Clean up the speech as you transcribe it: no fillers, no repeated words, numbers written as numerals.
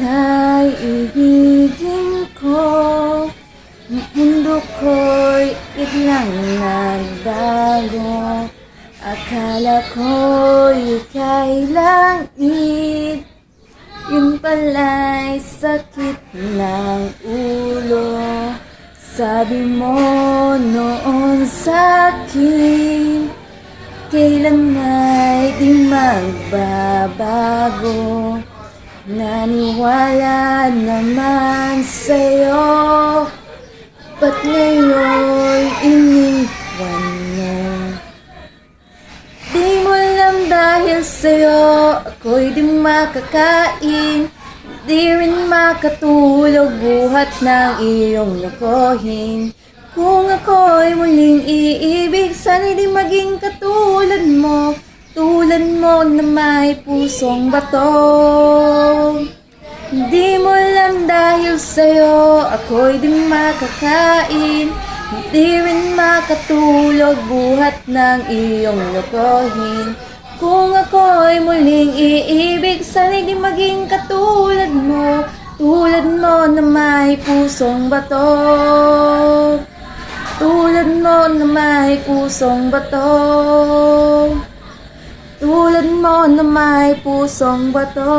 ika'y ibigin ko. Mundo ko'y biglang nagbago. Akala ko'y ika'y langit, yun pala'y sakit ng ulo. Sabi mo noon sa'kin, kailan ay di magbabago. Naniwala naman sa'yo, ba't ngayon iniwan mo? Di mo alam dahil sa'yo ako'y di makakain, di rin makatulog buhat ng iyong lokohin. Kung ako'y muling iibig, sana'y di maging katulad mo, tulad mo na may pusong bato. Di mo alam dahil sa'yo ako'y di makakain, di rin makatulog buhat ng iyong lokohin. Kung ako'y muling iibig, sana'y di maging katulad mo, tulad mo na may pusong bato. Tulad mo na may pusong bato. Tulad mo na may pusong bato.